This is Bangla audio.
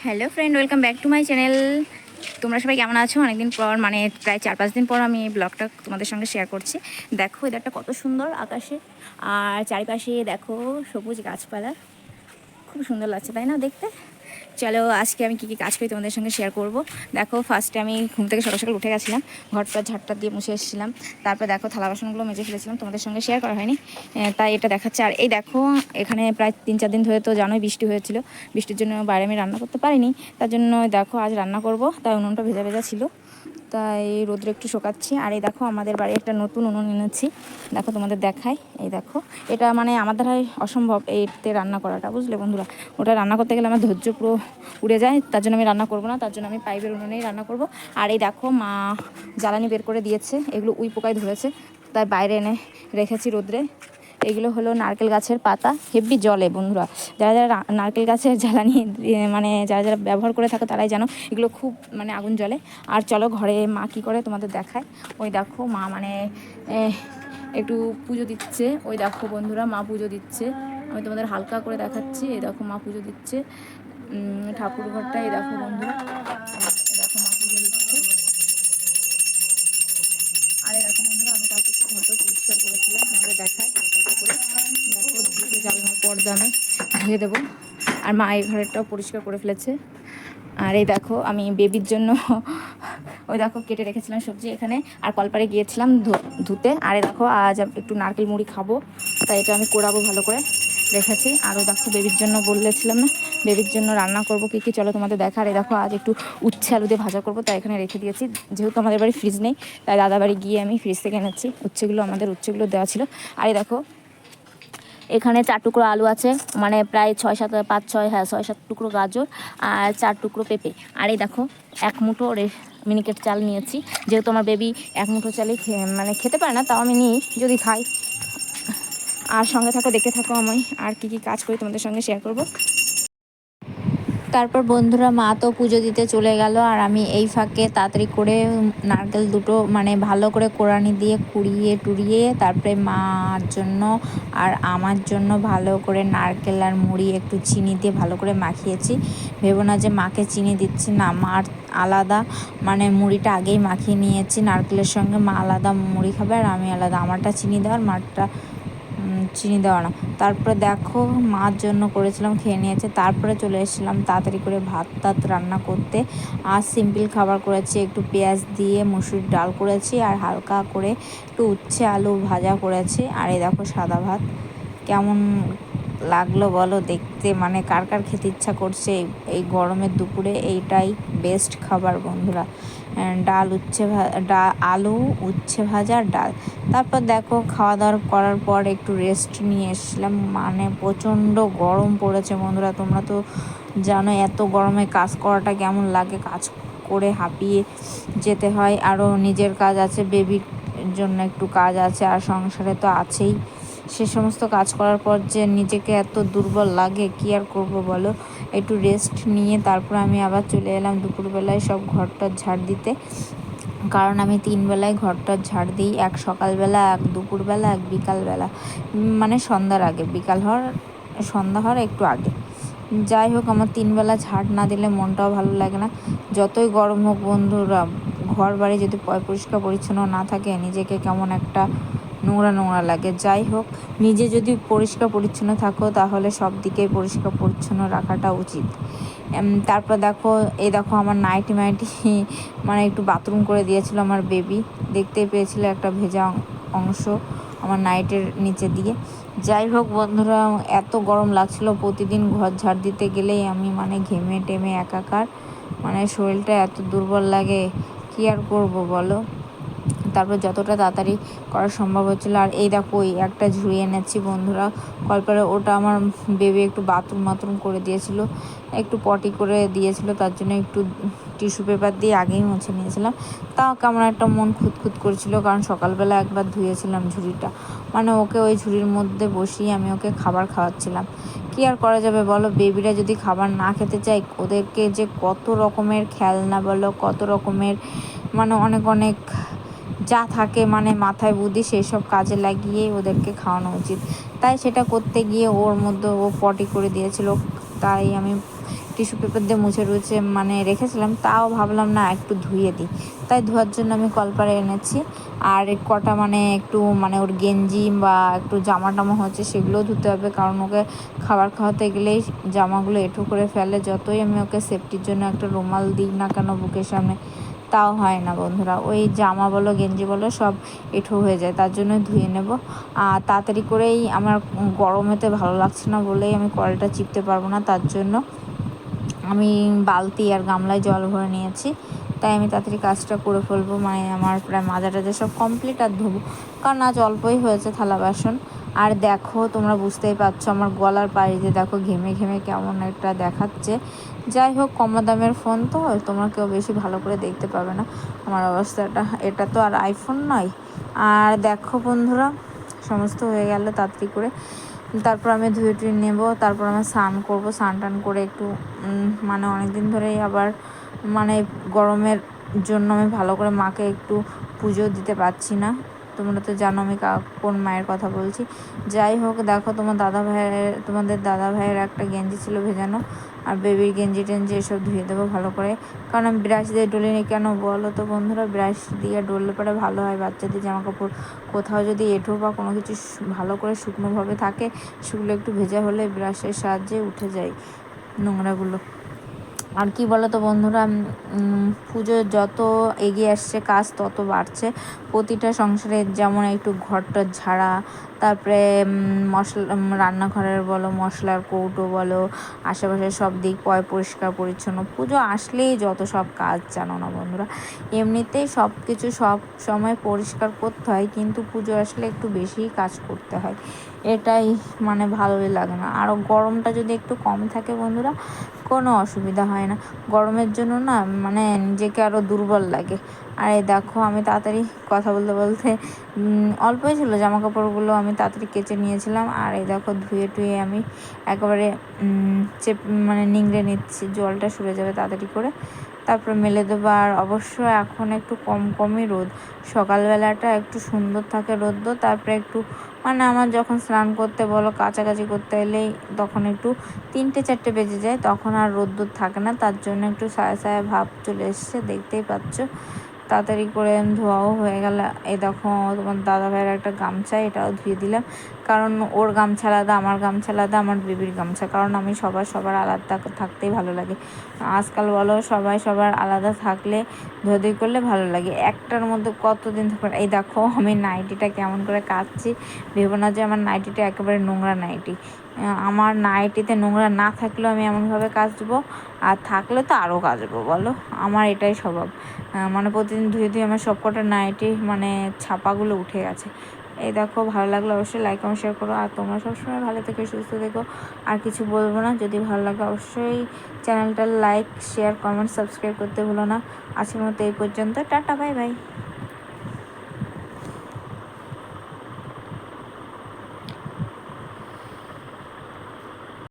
Hello friend, welcome back to my channel. তোমরা সবাই কেমন আছো? অনেকদিন পর, মানে প্রায় 4-5 দিন পর আমি এই ব্লগটা তোমাদের সঙ্গে শেয়ার করছি। দেখো এদারটা কত সুন্দর আকাশে, আর চারিপাশে দেখো সবুজ গাছপালা, খুব সুন্দর লাগছে তাই না দেখতে? চলো আজকে আমি কী কী কাজ করি তোমাদের সঙ্গে শেয়ার করব। দেখো ফার্স্টে আমি ঘুম থেকে সকাল সকাল উঠে গেছিলাম, ঘরটা ঝাড়টা দিয়ে মুছে এসেছিলাম। তারপর দেখো থালা বাসনগুলো মেজে ফেলেছিলাম, তোমাদের সঙ্গে শেয়ার করা হয়নি, তাই এটা দেখাচ্ছে। আর এই দেখো এখানে প্রায় 3-4 দিন ধরে তো জানোই বৃষ্টি হয়েছিল, বৃষ্টির জন্য বাইরে আমি রান্না করতে পারিনি। তার জন্য দেখো আজ রান্না করব, তাই উনুনটা ভেজা ভেজা ছিল, তাই রোদ্রে একটু শোকাচ্ছি। আর এই দেখো আমাদের বাড়ি একটা নতুন উনুন এনেছি, দেখো তোমাদের দেখাই। এই দেখো এটা মানে আমার দ্বারাই অসম্ভব এতে রান্না করাটা, বুঝলে বন্ধুরা। ওটা রান্না করতে গেলে আমার ধৈর্য পুরো উড়ে যায়, তার জন্য আমি রান্না করব না, তার জন্য আমি পাইপের উনুনেই রান্না করব। আর এই দেখো মা জ্বালানি বের করে দিয়েছে, এগুলো উই পোকায় ধরেছে, তাই বাইরে এনে রেখেছি রোদ্রে। এগুলো হলো নারকেল গাছের পাতা, হেব্বি জলে বন্ধুরা। যারা যারা নারকেল গাছের জ্বালানি মানে যারা যারা ব্যবহার করে থাকো তারাই জানো এগুলো খুব মানে আগুন জ্বলে। আর চলো ঘরে মা কী করে তোমাদের দেখায়। ওই দেখো মা মানে একটু পুজো দিচ্ছে, ওই দেখো বন্ধুরা মা পুজো দিচ্ছে, আমি তোমাদের হালকা করে দেখাচ্ছি। এই দেখো মা পুজো দিচ্ছে ঠাকুর ঘরটা, এই দেখো বন্ধুরা, দেখো মা পুজো দিচ্ছে। আর এরকম বন্ধুরা আমি কালকে ঘরটা পরিষ্কার করেছিলাম, তোমাদের দেখায় হালকা করে। দেখো দুটো জানলার পর্দা আমি ধুয়ে দেবো, আর মা এই ঘরেরটাও পরিষ্কার করে ফেলেছে। আর এই দেখো আমি বেবির জন্য ওই দেখো কেটে রেখেছিলাম সবজি এখানে, আর কলপারে গিয়েছিলাম ধুতে। আর এই দেখো আজ একটু নারকেল মুড়ি খাবো, তাই এটা আমি কোড়াবো ভালো করে রেখেছি। আর ওই দেখো বেবির জন্য বলেছিলাম না, বেবির জন্য রান্না করবো কী কী, চলো তোমাদের দেখা। আর এই দেখো আজ একটু উচ্ছে আলু দিয়ে ভাজা করবো, তাই এখানে রেখে দিয়েছি। যেহেতু আমাদের বাড়ি ফ্রিজ নেই, তাই দাদা বাড়ি গিয়ে আমি ফ্রিজ থেকে এনেছি উচ্ছেগুলো, আমাদের উচ্ছেগুলো দেওয়া ছিল। আর এই দেখো এখানে 4 টুকরো আলু আছে, মানে প্রায় 6-7 5-6 হ্যাঁ 6-7 টুকরো গাজর, আর 4 টুকরো পেঁপে। আর এই দেখো 1 মুঠো মিনিকেট চাল নিয়েছি, যেহেতু আমার বেবি 1 মুঠো চালই মানে খেতে পারে না, তাও আমি নিই যদি খাই। আর সঙ্গে থাকো, দেখতে থাকো আমি আর কি কি কাজ করি তোমাদের সঙ্গে শেয়ার করব। তারপর বন্ধুরা মা তো পুজো দিতে চলে গেল, আর আমি এই ফাঁকে তাড়াতাড়ি করে নারকেল দুটো মানে ভালো করে কোড়ানি দিয়ে কুড়িয়ে টুড়িয়ে তারপরে মার জন্য আর আমার জন্য ভালো করে নারকেল আর মুড়ি একটু চিনি দিয়ে ভালো করে মাখিয়েছি। ভেবো না যে মাকে চিনি দিচ্ছি, না, মার আলাদা মানে মুড়িটা আগেই মাখিয়ে নিয়েছি নারকেলের সঙ্গে। মা আলাদা মুড়ি খাবে আর আমি আলাদা, আমারটা চিনি দেওয়ার মারটা চিনি দেওয়া না। তারপরে দেখো মার জন্য করেছিলাম, খেয়ে নিয়েছে। তারপরে চলে এসেছিলাম তাড়াতাড়ি করে ভাত টাত রান্না করতে। আর সিম্পল খাবার করেছি, একটু পেঁয়াজ দিয়ে মুসুরির ডাল করেছি, আর হালকা করে একটু উচ্ছে আলু ভাজা করেছি। আর এই দেখো সাদা ভাত। কেমন লাগলো বলো দেখতে, মানে কার কার খেতে ইচ্ছা করছে এই গরমের দুপুরে? এইটাই বেস্ট খাবার বন্ধুরা। ডাল আলু উচ্ছে ভাজা ডাল। তারপর দেখো খাওয়া দাওয়া করার পর একটু রেস্ট নিয়ে এসেছিলাম, মানে প্রচণ্ড গরম পড়েছে বন্ধুরা। তোমরা তো জানো এত গরমে কাজ করাটা কেমন লাগে, কাজ করে হাঁপিয়ে যেতে হয়। আরও নিজের কাজ আছে, বেবির জন্য একটু কাজ আছে, আর সংসারে তো আছেই। সে সমস্ত কাজ করার পর যে নিজেকে এত দুর্বল লাগে, কি আর করবো বলো। একটু রেস্ট নিয়ে তারপর আমি আবার চলে এলাম দুপুরবেলায় সব ঘরটা ঝাড় দিতে, কারণ আমি 3 বেলায় ঘরটা ঝাড় দিই, এক সকালবেলা, এক দুপুরবেলা, এক বিকালবেলা, মানে সন্ধ্যার আগে, সন্ধ্যা হওয়ার একটু আগে। যাই হোক, আমার 3 বেলা ঝাড় না দিলে মনটাও ভালো লাগে না। যতই গরম হোক বন্ধুরা, ঘর বাড়ি যদি পরিষ্কার পরিচ্ছন্ন না থাকে, নিজেকে কেমন একটা নোংরা নোংরা লাগে। যাই হোক, নিজে যদি পরিষ্কার পরিচ্ছন্ন থাকো তাহলে সব দিকেই পরিষ্কার পরিচ্ছন্ন রাখাটা উচিত। তারপর দেখো এই দেখো আমার নাইটি মানে একটু বাথরুম করে দিয়েছিল আমার বেবি, দেখতেই পেয়েছিল একটা ভেজা অংশ আমার নাইটের নিচে দিয়ে। যাই হোক বন্ধুরা, এত গরম লাগছিল, প্রতিদিন ঘর ঝাড় দিতে গেলেই আমি মানে ঘেমে টেমে একাকার, মানে শরীরটা এত দুর্বল লাগে, কি আর করবো বলো। তারপর যতটা তাড়াতাড়ি করা সম্ভব হচ্ছিল। আর এই দেখো ওই একটা ঝুড়ি এনেছি বন্ধুরা কলপারে, ওটা আমার বেবি একটু বাথরুম করে দিয়েছিল, একটু পটি করে দিয়েছিল, তার জন্য একটু টিস্যু পেপার দিয়ে আগেই মুছে নিয়েছিলাম। তাও কেমন একটা মন খুঁতখুত করছিল, কারণ সকালবেলা একবার ধুয়েছিলাম ঝুড়িটা, মানে ওকে ওই ঝুড়ির মধ্যে বসিয়ে আমি ওকে খাবার খাওয়াচ্ছিলাম। কি আর করা যাবে বলো, বেবিরা যদি খাবার না খেতে চায়, ওদেরকে যে কত রকমের খেলনা বলো, কত রকমের মানে অনেক অনেক যা থাকে মানে মাথায় বুদ্ধি, সেই সব কাজে লাগিয়ে ওদেরকে খাওয়ানো উচিত। তাই সেটা করতে গিয়ে ওর মধ্যে ও পটি করে দিয়েছিল, তাই আমি টিস্যু পেপার দিয়ে মুছে টুছে মানে রেখেছিলাম, তাও ভাবলাম না একটু ধুয়ে দিই, তাই ধোয়ার জন্য আমি কলপারে এনেছি। আর কটা মানে একটু মানে ওর গেঞ্জি বা একটু জামা টামা হচ্ছে সেগুলোও ধুতে হবে, কারণ ওকে খাবার খাওয়াতে গেলেই জামাগুলো এঁঠো করে ফেলে। যতই আমি ওকে সেফটির জন্য একটা রুমাল দিই না কেন বুকের সামনে, তাও হয় না বন্ধুরা, ওই জামা বলো গেঞ্জি বলো সব এঁঠো হয়ে যায়, তার জন্য ধুয়ে নেব। আর তাড়াতাড়ি করেই আমার গরমেতে ভালো লাগছে না বলেই আমি কলটা চিপতে পারবো না, তার জন্য আমি বালতি আর গামলায় জল ভরে নিয়েছি। তাই আমি তাড়াতাড়ি কাজটা করে ফেলবো, মানে আমার প্রায় মাজা টাজা সব কমপ্লিট। আর ধোবো, কারণ আজ অল্পই হয়েছে থালা বাসন। আর দেখো তোমরা বুঝতেই পারছো আমার গলার পাড়িতে দেখো ঘেমে ঘেমে কেমন একটা দেখাচ্ছে। যাই হোক, কম দামের ফোন তো, তোমরা কেউ বেশি ভালো করে দেখতে পাবে না আমার অবস্থাটা। এটা তো আর আইফোন নয়। আর দেখো বন্ধুরা, সমস্ত হয়ে গেল তাড়াতাড়ি করে। তারপর আমি ধুয়ে টুয়ে নেবো, তারপর আমি স্নান করবো। স্নান টান করে একটু মানে অনেক দিন ধরেই আবার মানে গরমের জন্য আমি ভালো করে মাকে একটু পুজো দিতে পারছি না। তোমরা তো জানো আমি কোন মায়ের কথা বলছি। যাই হোক, দেখো তোমাদের দাদা ভাইয়ের একটা গেঞ্জি ছিল ভেজানো, আর বেবির গেঞ্জি টেঞ্জি এসব ধুয়ে দেবো ভালো করে। কারণ আমি ব্রাশ দিয়ে ডলিনি কেন বলো তো বন্ধুরা, ব্রাশ দিয়ে ডললে পরে ভালো হয়। বাচ্চাদের জামা কাপড় কোথাও যদি এঁঠো বা কোনো কিছু ভালো করে শুকনোভাবে থাকে, সেগুলো একটু ভেজা হলে ব্রাশের সাহায্যে উঠে যায় নোংরাগুলো। আর কি বলো তো বন্ধুরা, পুজো যত এগিয়ে আসছে কাজ তত বাড়ছে প্রতিটা সংসারে। যেমন একটু ঘরটা ঝাড়া, তারপরে মশলা রান্নাঘরের বলো, মশলার কৌটো বলো, আশেপাশে সব দিক পরিষ্কার পরিচ্ছন্ন। পুজো আসলেই যত সব কাজ, জানো না বন্ধুরা। এমনিতেই সব কিছু সব সময় পরিষ্কার করতে হয়, কিন্তু পুজো আসলে একটু বেশিই কাজ করতে হয়। এটাই মানে ভালোই লাগে না। আরও গরমটা যদি একটু কম থাকে বন্ধুরা, কোনো অসুবিধা হয় না। গরমের জন্য না মানে নিজেকে আরও দুর্বল লাগে। আর এই দেখো আমি তাড়াতাড়ি কথা বলতে বলতে অল্পই ছিল জামা কাপড়গুলো, আমি তাড়াতাড়ি কেচে নিয়েছিলাম। আর এই দেখো ধুয়ে টুয়ে আমি একেবারে মানে নিংড়ে নিচ্ছি, জলটা সরে যাবে তাড়াতাড়ি করে, তারপর মেলে দেবো। আর অবশ্য এখন একটু কমই রোদ, সকালবেলাটা একটু সুন্দর থাকে রোদ, তারপরে একটু মানে আমার যখন স্নান করতে বলো কাচাকাচি করতে এলেই তখন একটু 3-4 বেজে যায়, তখন আর রোদ্দুর থাকে না, তার জন্য একটু সায়া সায়া ভাব চলে এসছে, দেখতেই পাচ্ছ। তাড়াতাড়ি করে ধোয়াও হয়ে গেল। এই দেখো তোমার দাদা ভাইয়ের একটা গামছা, এটাও ধুয়ে দিলাম, কারণ ওর গামছা আলাদা, আমার গামছা আলাদা, আমার বেবির গামছা, কারণ আমি সবার আলাদা থাকতেই ভালো লাগে। আজকাল বলো সবার আলাদা থাকলে ধুয়ে করলে ভালো লাগে, একটার মধ্যে কতদিন থাকবে। এই দেখো আমি নাইটিটা কেমন করে কাচ্ছি, ভেবো না যে আমার নাইটিটা একেবারে নোংরা নাইটি। আমার নাইটিতে নোংরা না থাকলেও আমি এমনভাবে কাচবো, আর থাকলে তো আরও কাচবো বলো, আমার এটাই স্বভাব। মানে প্রতিদিন ধুয়ে আমার সবকটা নাইটি মানে ছাপাগুলো উঠে গেছে। এই দেখো, ভালো লাগলো অবশ্যই লাইক কমেন্ট শেয়ার করো। আর তোমরা সবসময় ভালো থেকে সুস্থ থেকো। আর কিছু বলবো না, যদি ভালো লাগে অবশ্যই চ্যানেলটা লাইক শেয়ার কমেন্ট সাবস্ক্রাইব করতে ভুলো না। আজকের মতো এই পর্যন্ত, টাটা বাই বাই।